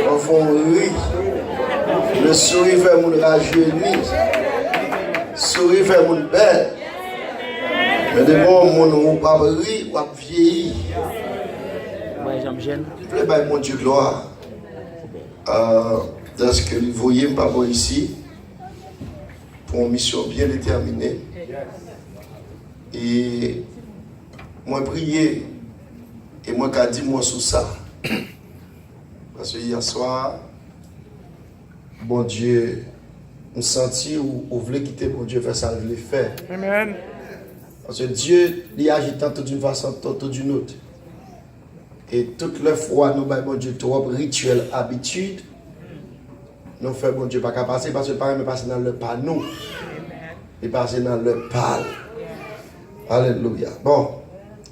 On fait rire. Le sourire fait mon rajeunir. Le sourire fait mon belle. Mais de bon, mon pas rire, ou pas vieillir. Je voulais mon Dieu gloire. Dans ce que vous voyez, pas bon ici. Pour une mission bien déterminée. Et moi prier et moi qu'a dit moi sur ça. Parce que hier soir, bon Dieu, on sentit ou voulait quitter bon Dieu faire ça, il voulait faire. Amen. Parce que Dieu, il agit tantôt d'une façon, tantôt d'une autre. Et toute la fois, nous, bon Dieu, trop rituel, habitude, nous faisons bon Dieu pas qu'à passer parce que pas même passer dans le panneau. Et passer dans le pal. Alléluia. Bon,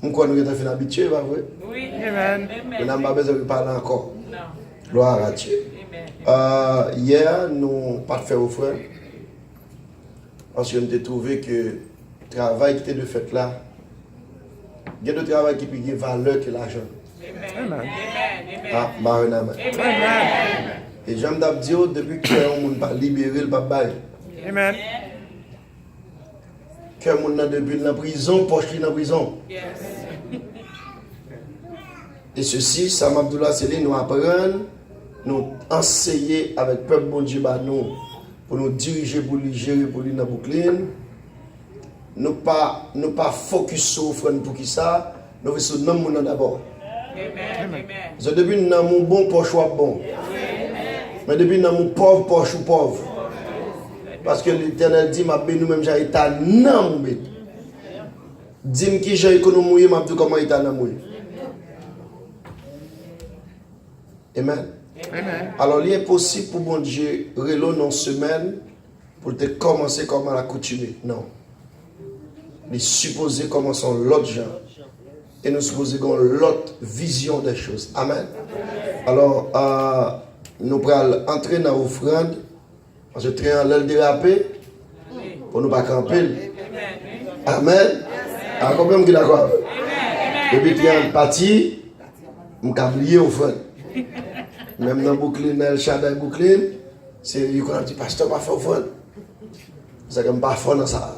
nous sommes fait habitués, pas vrai? Oui, Amen. Nous n'avons pas besoin de parler encore. Non. Gloire à Dieu. Hier, nous n'avons pas fait offrande. Parce qu'on a trouvé que le travail qui était de fait là, il y a de travail qui a plus de valeur que l'argent. Amen. Ah, amen. Amen. Et j'aime dire, depuis que on pas libéré le papa. Amen. Que mon a depuis la prison, poche dans la prison. Yes. Et ceci, Sam Abdullah Céline nous apprendre, nous enseigner avec le peuple bon Dieu pour nous diriger, pour nous gérer, pour nous dans Brooklyn. Nous pas focus sur l'offrande pour qui ça, nous faisons sur nous d'abord. Amen. Parce que depuis nous avons bon poche bon. Mais depuis nous avons pauvre poche ou pauvre. Parce que l'Éternel dit, ma béni nous-mêmes, j'ai été dans mon béni. Dis-moi qui j'ai économisé, m'a dit comment il est dans mon béni. Amen. Amen. Alors, il est possible pour mon Dieu, reload dans une semaine, pour te commencer comme à l'accoutumée. Non. Il est supposé commencer l'autre genre. Et nous supposons l'autre vision des choses. Amen. Alors, nous allons entrer dans l'offrande. Parce que train l'aile dérapé pour ne pas camper. Amen. À combien vous êtes d'accord? Depuis que train parti, je vais oublier l'offrande. Même dans Brooklyn, El Shaddai Brooklyn, c'est lui qui a dit, pasteur, pas faire offrande. C'est comme pas faire dans ça.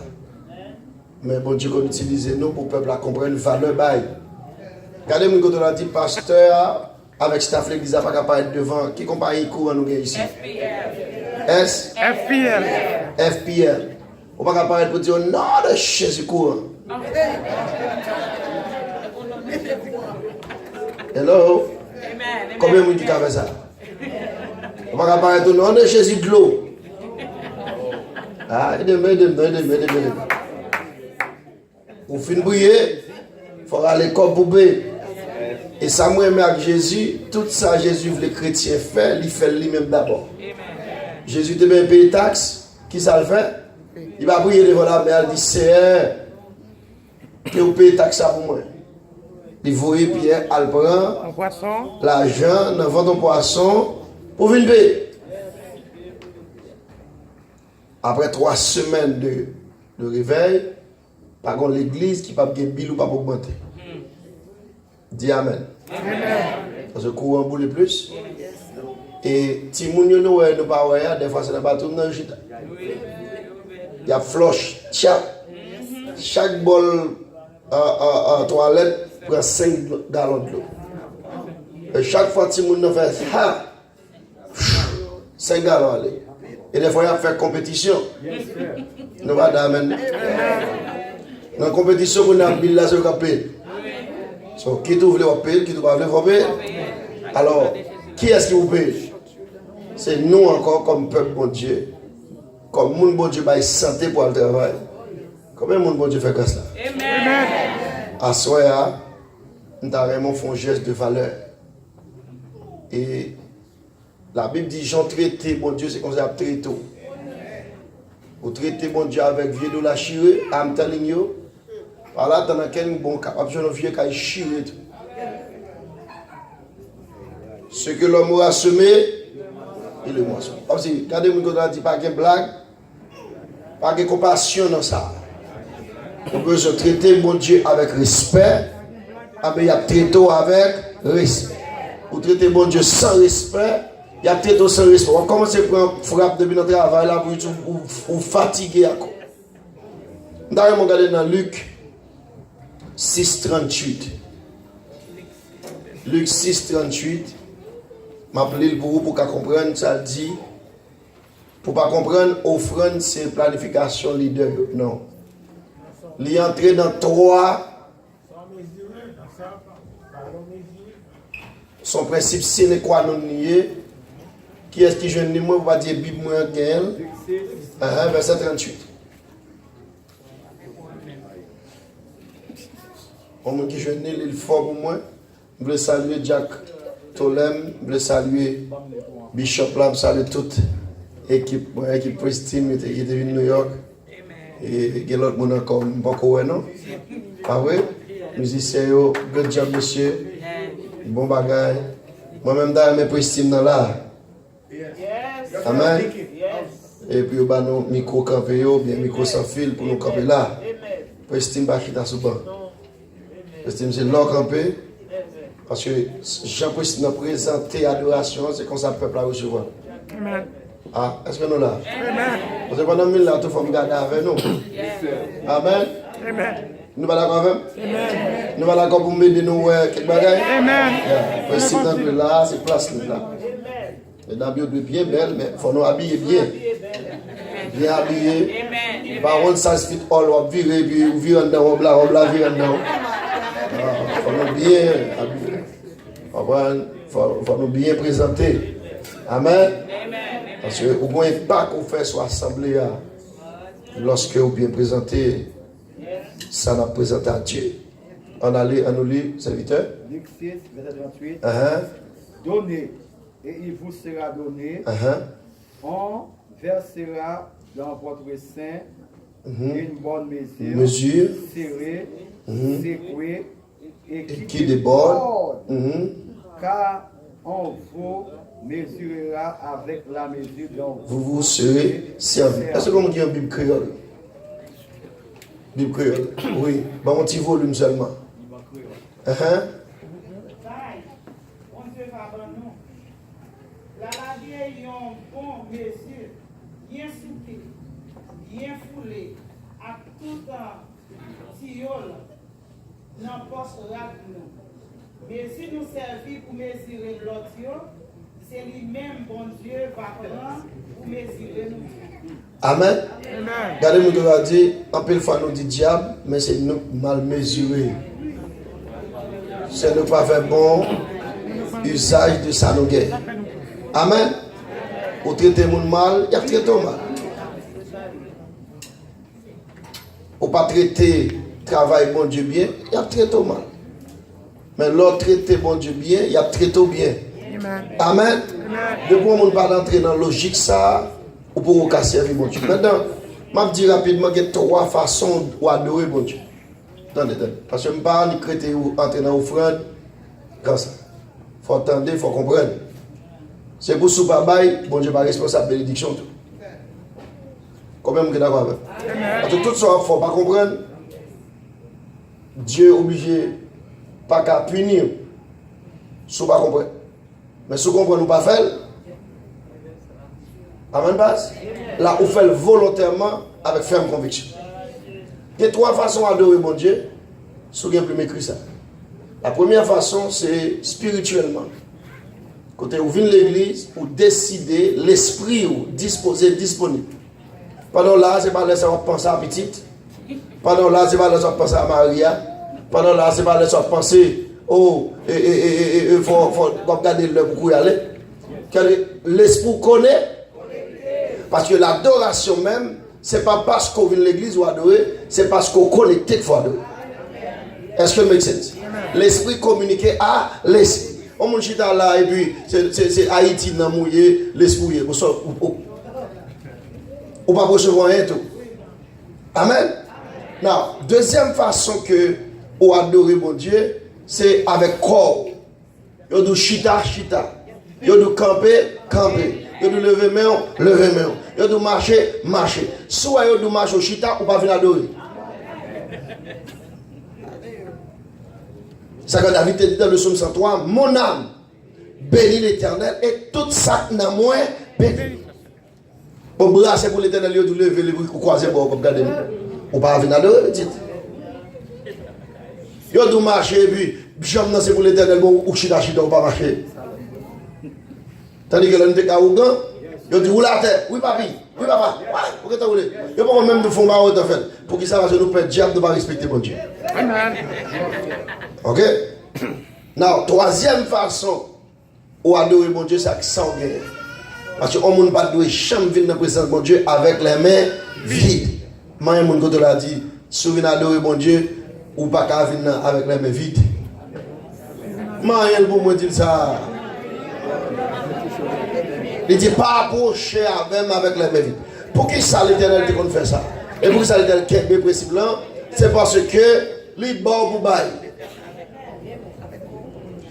Mais bon Dieu, qu'on utilise nous pour que le peuple comprenne la valeur bail. Regardez-moi quand on a dit, pasteur, avec staff l'église, pas capable d'être devant. Qui compare les cours nous ici? S? FPL. FPL. On va pas apparaître pour dire non de Jésus courant. Hello? Combien de monde qui a fait ça? On va pas apparaître au nom de Jésus de l'eau. Ah, aidez-moi. Pour finir briller, il faut aller comme poubelle. Et ça me remet avec Jésus, tout ça Jésus voulait les chrétiens faire, il fait lui-même d'abord. Jésus te bien payer taxe, qui ça le fait? Il va prier devant la mer, il dit Seigneur, que vous payez taxe pour moi. Il voyait Pierre, elle prend l'argent, dans vend un poisson pour venir payer. Après 3 semaines de réveil, par contre l'église qui ne peut pas gagner ou pas augmenter. Dis Amen. Parce que le courant boule plus. Et si nous ne sommes pas des fois c'est pas tout dans le chita. Il y a flush, chaque bol en toilette prend 5 gallons d'eau. Et chaque fois que nous fait 5 gallons. Et des fois il y a fait compétition. Nous va d'amen. Dans la compétition, on a un bill là sur le payer. Qui vous voulez payer, qui vous voulez payer. Alors, qui est-ce qui vous paye? C'est nous encore comme peuple bon Dieu. Comme mon bon Dieu, il santé pour le travail. Combien mon bon Dieu fait comme ça? Amen. À soi, nous avons vraiment fait un geste de valeur. Et la Bible dit, Jean traité mon Dieu, c'est comme ça très tôt. Vous traitez mon Dieu avec vieux de la chirée, I'm telling you. Voilà, dans lequel bon capable de vieux qui a chiré. Ce que l'homme aura semé, il le moissonne. Regardez-moi quand on dit pas de blague, pas de compassion dans ça. On peut se traiter mon Dieu avec respect, mais il y a traité avec respect. Vous traitez bon Dieu sans respect. Il y a peut-être sans respect. On commence à prendre frappe depuis notre travail là pour vous fatiguer à quoi. Nous allons regarder dans Luc 6,38. Luc 6,38. Je m'appelle pour vous pour comprendre ça dit. Pour pas comprendre, offrande c'est planification leader. Non. Il est entré dans 3. Son principe c'est quoi non nier. Qui est-ce qui jeune moi va dire Bible moi gagne. Verset 38. On me dit jeune il est fort pour moi. Je veux saluer Jack Tolem, je veux saluer Bishop Lam, saluer toute équipe Pristine qui est venue de New York. Et il y a l'autre monde encore, beaucoup non? Ah oui? Musiciens, good job monsieur. Bon bagage. Moi-même dans mes Pristine là. Amen. Et puis on a nos micro campé, bien micro sans fil pour nous camper là. Pristine pas quitter sous banc. Pristine c'est là campé. Parce que Jean-Christ nous présenté adoration, c'est comme ça le peuple a recevoir. Amen. Ah, est-ce que nous là? Amen. Parce que pendant 1000 ans, tout le monde garder avec nous. Amen. Amen. Nous pas d'accord avec? Amen. Nous pas d'accord pour m'aider nous quelques bagages? Amen. Président de là, c'est place là. Les dames sont bien belles, mais il faut nous habiller bien. Bien habillés. Par contre, ça se fait all, on virer, puis on vire en dedans, on bla, vire en dedans. Il faut nous bien habiller. Il faut nous bien présenter. Amen. Parce que au moins pas qu'on fait sur l'assemblée, lorsque vous bien présenté, ça n'a présenté à Dieu. On nous lit, serviteur. Luc 6, verset 28. Donnez, et il vous sera donné. On versera dans votre sein une bonne mesure, serrée, secouée, et qui déborde. Car on vous mesurera avec la mesure dont vous serez servi. Est-ce qu'on dit en Bible créole? Bible créole. Oui. Bon, un petit volume seulement. On Dieu va dans nous. La vieille un bon mesure, bien souple, bien foulé, à tout un tiole, n'emportera nous. Mais si nous servir pour mesurer l'autre, c'est lui-même, bon Dieu, va prendre pour mesurer nous. Amen. Amen. Regardez, nous devons dire, en peu de fois nous dit diable, mais c'est nous mal mesuré. C'est ne pas faire bon usage de ça nous guerre. Amen. Ou traiter mon mal, il y a traité mal. Ou pas traiter travail bon Dieu bien, il y a traité mal. Mais l'autre traiter bon Dieu bien, il y a traité bien. Amen. Amen. Depuis on ne pas d'entrer dans la logique ça, ou pour vous servir bon Dieu. Maintenant, je vais dire rapidement qu'il y a 3 façons d'adorer bon Dieu. Attendez. Parce que je ne parle pas de traiter ou entrer dans l'offrande comme ça. Il faut attendre, il faut comprendre. C'est pour ce bail, bon Dieu pas responsable de bénédiction tout. Combien vous êtes d'accord avec? Parce que tout ça, il ne faut pas comprendre. Dieu est obligé pas qu'à punir. Si vous ne comprenez pas. Mais si vous comprenez pas faire, amen base. Là, vous faites volontairement avec ferme conviction. Il y a 3 façons d'adorer mon Dieu. Si vous avez écrit ça. La première façon, c'est spirituellement. Quand vous venez de l'église, vous décidez l'esprit ou disposé disponible. Pendant là, c'est pas laisser penser à petite. Pendant là, c'est pas laisser penser à Maria. Pendant là, c'est pas laisser penser il faut regarder le pour y aller. L'esprit connaît. Parce que l'adoration même, c'est pas parce qu'on vient de l'église ou adorer, c'est parce qu'on connecte qu'il faut adorer. Est-ce que ça make sense? L'esprit communique à l'esprit. On monte chita là et puis c'est Haïti dans mouillé, l'esprit. Ou pas recevoir rien tout. Amen. Now, deuxième façon que on adore mon Dieu, c'est avec corps. Yo do chita. Yo do camper. Yo do lever main. Yo do marcher. Soit yo do marcher au chita ou pas venir adorer. Ça que David dit dans le psaume 103, mon âme bénis l'Éternel et tout ça n'a moins béni. Pour brasser pour l'Éternel, il doit lever les bouts, croiser pour regarder. Ou pas venir adorer, dit. Il doit marcher et puis, j'aime c'est pour l'Éternel, ou chita ou pas marcher. Tandis que l'on était arrogant, il dit, où la terre? Oui, papi. Oui, papa. Pour que tu voulais. Il n'y a pas même de fond en fait. Pour qu'il sache que nous perdons diable de ne pas respecter mon Dieu. Amen. Ok? Now, troisième façon où adorer mon Dieu, c'est sans guerre. Parce qu'on ne peut pas jamais venir dans la présence de mon Dieu avec les mains vides. Moi, mon côté l'a dit, si vous venez adorer mon Dieu, ou pas qu'à venir avec les mains vides. Moi, il pour me dire ça. Il dit pas approcher avec les mains vides. Pour qui ça l'Éternel dit qu'on fait ça? Et pour qui ça l'Éternel qui est principe là? C'est parce que les bords pour bail.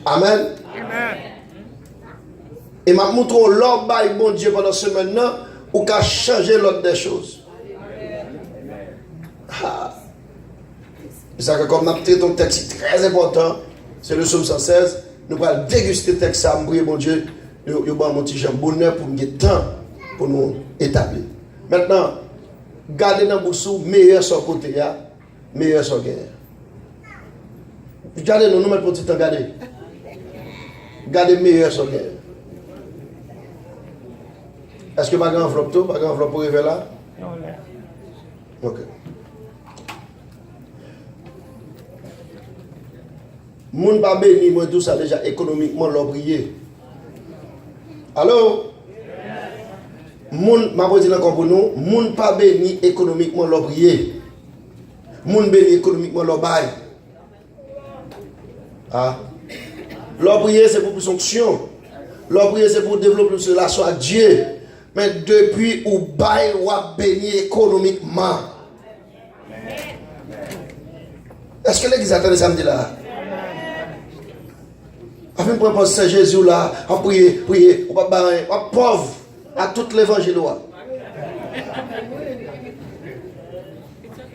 Amen. Amen. Et m'a montré l'ordre bail bon Dieu pendant ce maintenant ou qu'a changé l'ordre des choses. C'est ça que comme on a traité un texte très important, c'est le psaume 116, nous allons déguster le texte ça, prier mon Dieu, nous allons mon petit Jean bonheur pour nous temps pour nous établir. Maintenant, gardez dans le meilleur sur côté, meilleur sur guerre. Regardez, nous mettons petit temps, gardez. Gardez meilleur sur guerre. Est-ce que pas grand enveloppe tout? Pas grand enveloppe pour arriver là? Ok. Moun pas béni, moi tout ça déjà économiquement l'ouvrier. Allô? Moun, ma dire encore pour nous, moun pas béni économiquement l'ouvrier. Moun béni économiquement l'obaye. Ah. L'ouvrier c'est pour fonction. L'ouvrier c'est pour développer une relation avec Dieu. Mais depuis ou bail ou béni économiquement. Est-ce que l'église attend samedi là? Afin pour penser Jésus là, à prier, ou pas barrer, ou pauvre à tout l'évangile.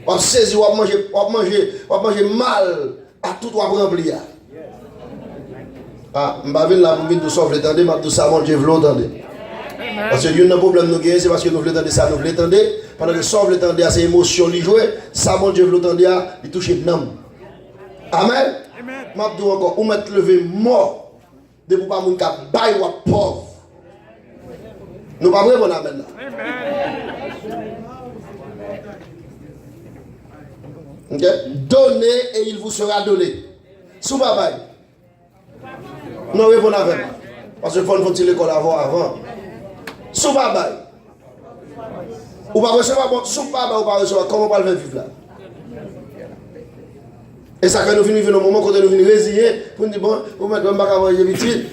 On saisir, on manger mal à tout ou remplir. Ah, je vais là pour venir sauver l'étendue, mais tout ça, mon Dieu, vous l'entendez. Parce que Dieu n'a pas de problème nous gagner, c'est parce que nous voulons entendre ça, nous voulons entendre. Pendant que sauve l'étendue, c'est émotion, il joue, ça, mon Dieu, vous l'entendez, il touche le nom. Amen. Je vais dire encore, ou mettre levé mort de pour pas mon cas bail ou pauvre. Nous pas vrai bon amen là. OK? Donnez et il vous sera donné. Sous pas bail. Non répond avec. Parce que faut l'école avant. Sous pas bail. Ou pas recevoir bon sous pas bail ou pas recevoir comment on va le vivre là. Et ça, quand nous venons au moment où nous venons résilier, pour nous dire, bon, vous mettez un bac à manger vite,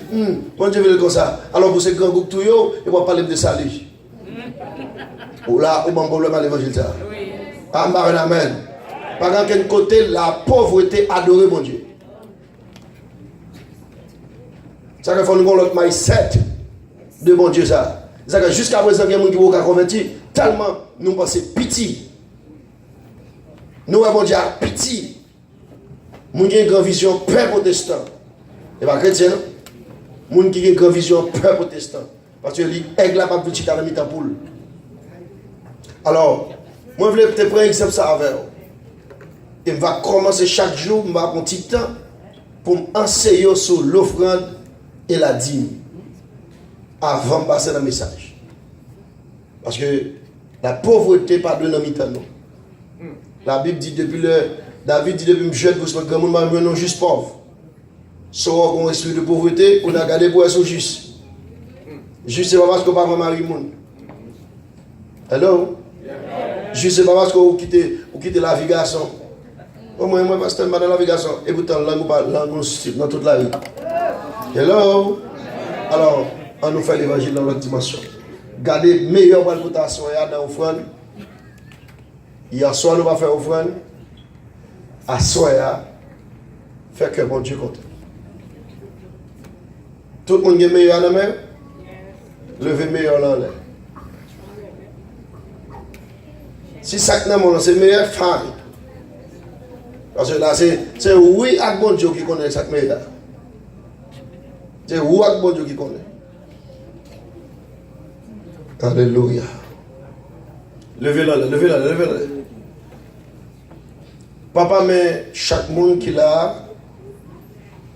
bon Dieu veut comme ça. Alors pour ces grands groupes, tout, ils vont parler de salut. Ou là, on a un problème à l'évangile. Amen, amen. Par quel côté, la pauvreté adorer mon Dieu. Ça qu'il faut nous avoir l'autre mindset de mon Dieu. Ça que jusqu'à présent, il y a des gens qui vont convertir, tellement nous pensons pitié. Nous avons dit pitié. Moun qui a une grande vision père protestant. Et pas chrétien. Moun qui a une grande vision père protestant. Parce que l'aigle n'a pas de petit à la mi-temps poule. Alors, moi je voulais peut-être prendre un exemple ça avec vous. Et je vais commencer chaque jour, je vais prendre un petit temps pour m'enseigner sur l'offrande et la dîme. Avant de passer dans le message. Parce que la pauvreté pas de mi-temps. La Bible dit depuis David dit depuis jeune, vous êtes grand monde, non juste pauvre. Soit on esprit de pauvreté, on a gardé pour être juste. Juste c'est pas parce qu'on pas marie monde. Hello? Juste c'est pas parce qu'on quitte la vie garçon. Moi pasteur dans la vie garçon et pourtant langue dans toute la vie. Hello? Alors, on nous fait l'évangile dans l'autre dimension. Gardez meilleure réputation dans l'offrande. Hier soir nous va faire offrande. À soi, fait que bon Dieu content. Tout le monde est meilleur en la main, levez meilleur en l'air. Si ça c'est meilleur, fine. Parce que là, c'est oui à bon Dieu qui connaît ça meilleur. C'est roi bon Dieu qui connaît. Alléluia. Levez-la, levez-la, levez-la. Papa, mais chaque monde qui l'a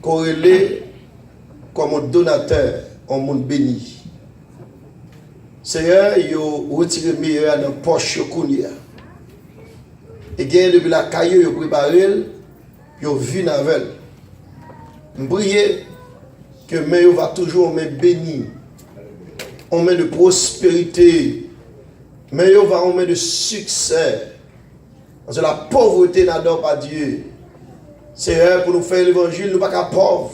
corrélé comme un donateur, un monde béni. Seigneur, il retire le meilleur dans la poche. Et gagne depuis la caillou, il prépare, il vit avec. Je prie que mais va toujours me béni. On met de prospérité. Mais on va on met de succès. Parce que la pauvreté n'adore pas Dieu. Seigneur, pour nous faire l'évangile, nous ne sommes pas pauvres.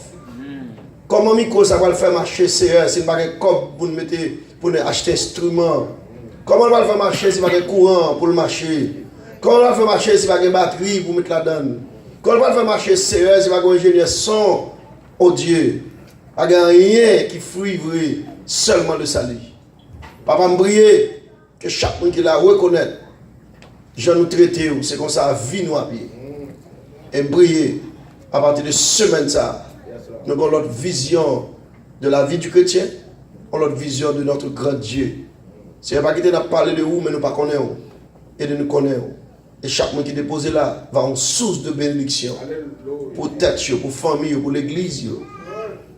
Comment micro ça va le faire marcher, Seigneur, si nous n'avons pas de cop pour nous mettre pour nous acheter instruments? Comment on va le faire marcher si nous n'avons pas de courant pour le marcher? Comment on va le faire marcher si nous n'avons pas de batterie pour mettre là-dedans? Comment on va le faire marcher, Seigneur, si nous n'avons pas d'ingénieur son, oh Dieu? Il n'y a rien qui frivre seulement de salut. Papa, me prie que chaque monde qui la reconnaît, je nous traite, c'est comme ça, vie nous à pied. Et briller à partir de ce semaine ça. Nous avons notre vision de la vie du chrétien, notre vision de notre grand Dieu. C'est pas qu'il n'a parlé de vous, mais nous ne pas connaissons. Et de nous connaissons. Et chaque monde qui est déposé là va en source de bénédiction. Pour tête, pour famille, pour l'église,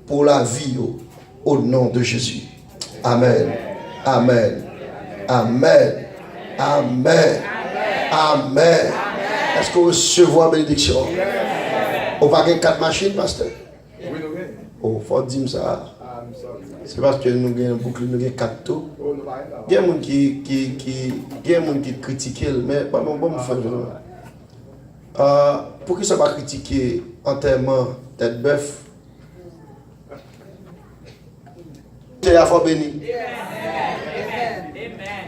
pour la vie, au nom de Jésus. Amen. Amen. Amen. Amen. Amen. Est-ce qu'on recevra la bénédiction? On va gagner 4 machines, pasteur? Oh, il faut dire ça. C'est parce que nous avons beaucoup, nous avons 4 tours. Il y a des gens qui critiquent, mais pas bon, pour qui ça va critiquer enterrement tête bœuf? C'est la foi bénie.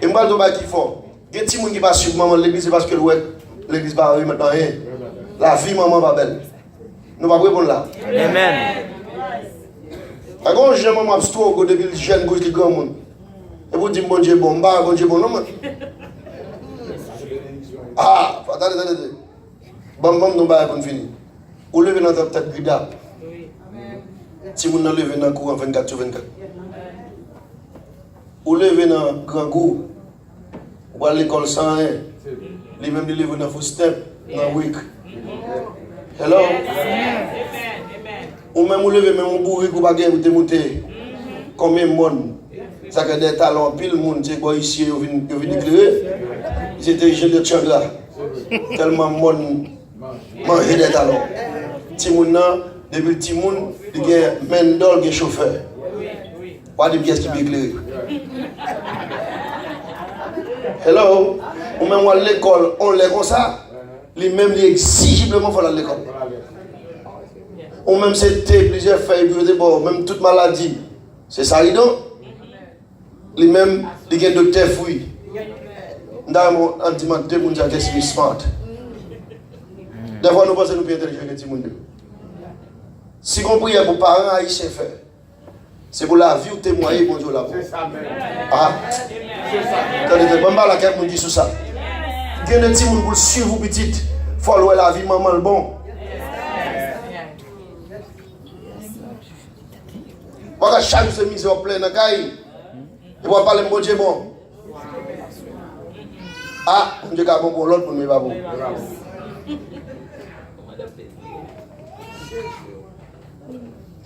Et moi, je vais dire fort. Il y a des gens qui passent sur maman l'église parce que l'église va arriver maintenant. La vie, maman, va belle. Nous allons répondre là. Amen. Quand je maman abstro depuis le jeune gauche qui grand monde. Et vous dites bon Dieu bon, bon Dieu bon, non mais. Ah, attendez. Bon, nous allons finir. Vous levez dans votre tête grida. Si vous levez dans le courant 24 sur 24. Vous levez dans le grand goût. Ou à l'école sans rien. Les mêmes livres dans full step, dans week. Hello? Ou même vous levez même un bourrique ou pas gagner ou démonter. Combien de monde? Ça fait des talents, pile le monde, c'est quoi ici, ils viennent éclairer. C'était jeune de Chandra. Tellement de monde mange des talents. Timoun, depuis le Timoun, il y a Mendol qui est chauffeur. Pas de pièces qui peut éclairer. Hello? Ou même à l'école, on l'est comme ça. Les mêmes, les exigiblement faut aller à l'école. Ou même c'était plusieurs feuilles, bon, même toute maladie. C'est ça, il donc. Les mêmes, les docteurs fouillent. Dans mon dimanche, deux personnes qui sont smart. Des fois, nous pensons que nous sommes intelligents que tout le monde. Si on prie pour parents haïtiens faire, c'est pour la vie ou témoigner pour Dieu là-bas. Ah, attendez, je ne sais pas laquelle on dit sur ça. Il y a des petits gens pour suivre vous petite. Il faut louer la vie, maman le bon. Parce que chaque jour, c'est mis en plein dans le cahier. Il va parler de mon Dieu bon. Ah, mon Dieu est bon pour l'autre, pour ne pas bon.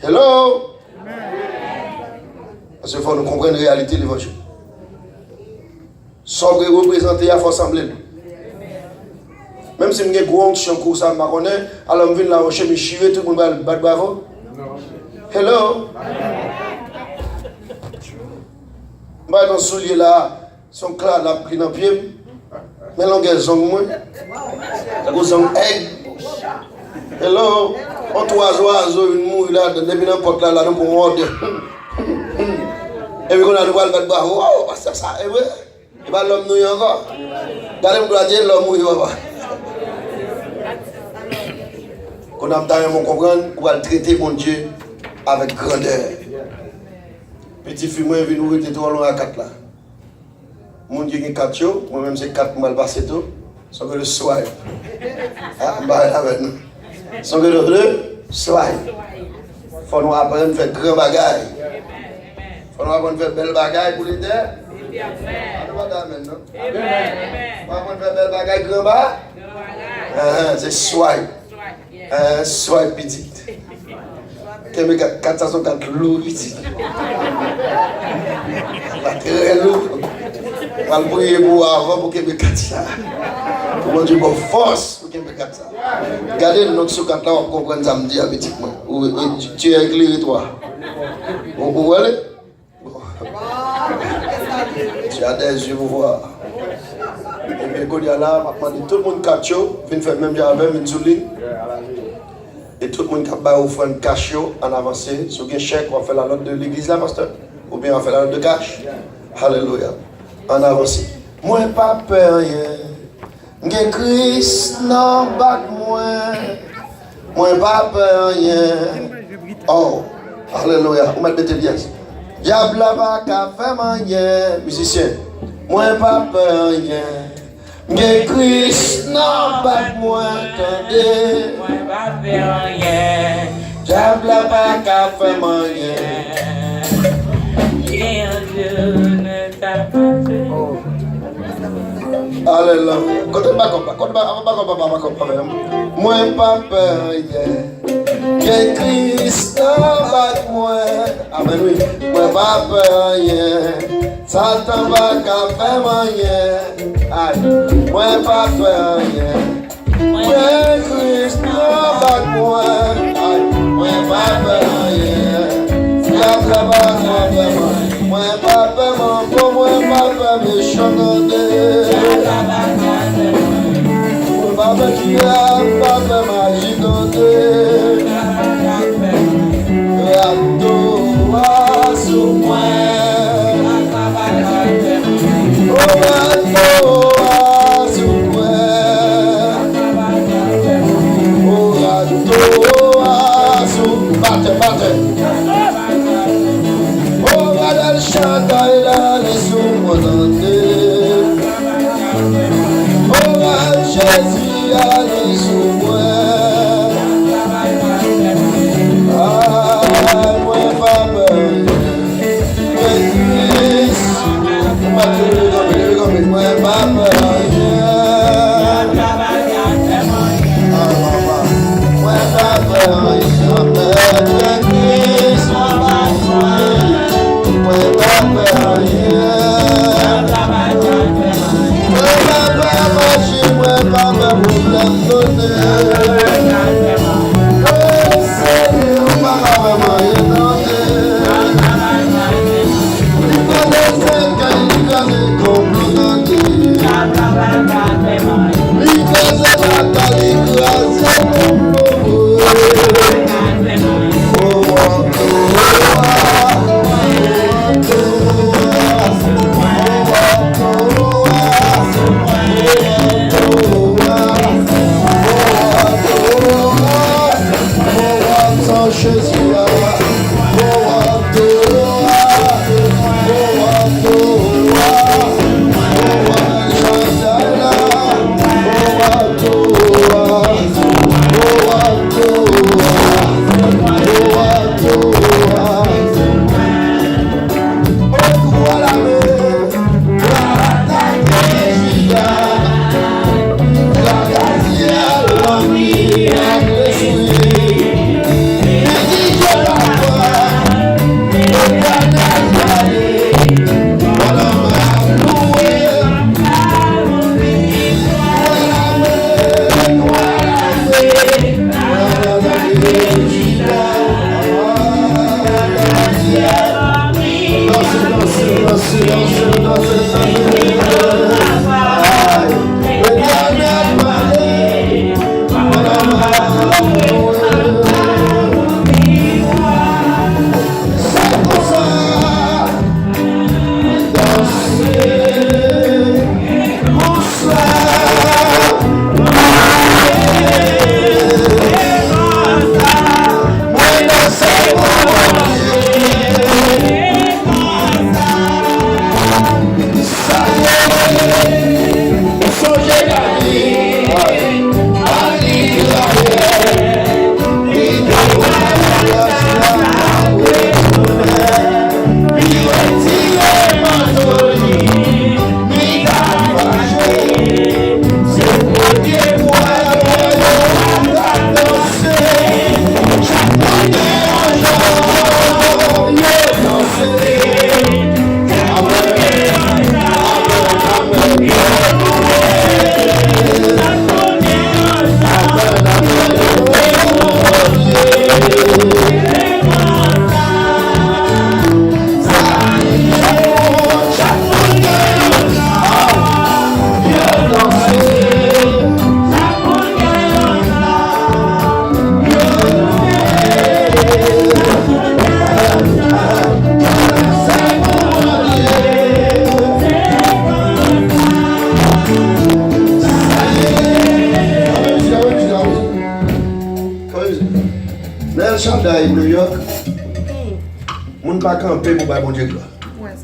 Hello? Parce qu'il faut nous comprendre la réalité de l'évangile. Sobre représenter, il faut assembler. Même si je suis gros onction pour ça, je connais, alors je viens là, je me chire, tout le monde va battre bravo. Hello? Je vais dans ce soulier là, son clair là, pris dans le pied. Mais l'on a zong moi. Ça goûte zong egg. Hello? On trois oiseaux, une mouille là, depuis n'importe là, nous pouvons ordre. Et puis on a le battre bravo. Oh, c'est ça, et oui. Il va l'homme nous encore. Regardez, on doit dire l'homme mouille. Quand on a comprendre, on va traiter mon Dieu avec grandeur. Petit film, moi, je viens de trop loin à 4 là. Mon Dieu, il y a 4 jours, moi-même, c'est 4 mois passé tout. Sans que le swipe. Ah, bah, avec nous. Sans que le swipe. faut nous apprendre à faire grand bagaille. Faut nous apprendre à faire belle bagaille pour l'été. Amen. Faut apprendre à faire belle bagaille grand bagaille. C'est swipe. Swipe petit. Qu'il y a 404 lourds ici. Très lourd. On va prier pour avant pour qu'il y ait 400. Pour Dieu, pour force pour qu'il y ait 400. Regardez notre soukante là, on comprend ça me dit habituellement. Tu es éclairé toi. Vous voyez? Tu as des yeux pour voir. Et puis quand il y a là, maintenant tout le monde capte, vient faire même avec une souligne. Et tout le monde qui a offert cash en avancé. Si vous avez un chèque, on va faire la note de l'église là, pasteur. Ou bien on va faire la note de cash. Alléluia. En avancé. Moi, pas peur rien. J'ai Christ, non, pas moi. Moi, pas peur rien. Oh, alléluia. Vous mettez bien. Diable pas qu'à faire rien. Musicien. Moi, pas peur rien. J'ai Christ, non, pas moi. Attendez. Moi, pas peur rien. Diable pas qu'à faire rien. Et un Dieu ne t'a pas fait. Alléluia. Quand on va moi pas peur rien. Que Christ avec moi. Amen oui. Moi pas peur rien. Satan va qu'à faire rien. Aïe. Moi pas peur rien. Que Christ avec moi. Aïe. Moi pas peur rien. Diable va qu'à faire rien. Moi pas peur pour moi pas peur méchant. Papa tu as papa magique Rato sous moi Rato sous moi Rato sous bate Oh Radal chanta il a les sous mon Jésus allez sous moi. Ah, moi pas peur. Christ, moi pas peur. Moi pas peur. Christ, moi pas peur. Jésus, pas camper pour bon Dieu gloire. Ouais,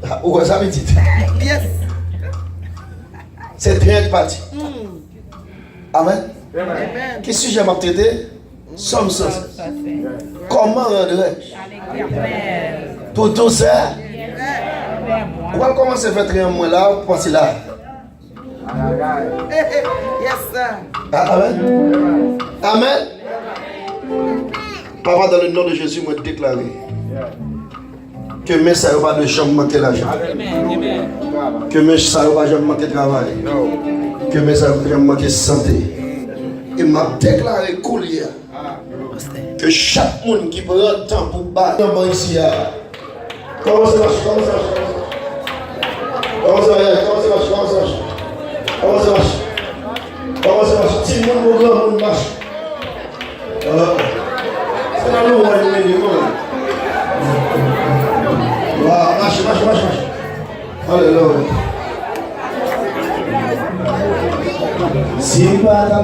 ça. Ou ça veut dire? Yes. C'est bien parti. Amen. Amen. Quel sujet m'a traité? Somme sens. Comment rendrais-je pour tout ça? On va commencer à faire très un mois là, pour passer là. Yes, sir. Amen. Amen. Papa, dans le nom de Jésus, moi déclarer que mes ça va pas de chambre manquer l'argent. Que mes ça va jamais manquer de travail. Que mes ça va jamais manquer de santé. Il m'a déclaré coulier que chaque monde qui prend le temps pour battre ici. Comment ça marche? Comment ça marche? Comment ça marche? Comment ça marche? Comment ça marche? Comment ça marche? Comment ça marche? Si le monde grand monde marche. C'est pas nous, on va le dire. Marche. Alléluia. Si pas la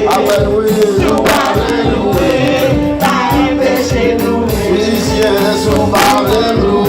Hallelujah.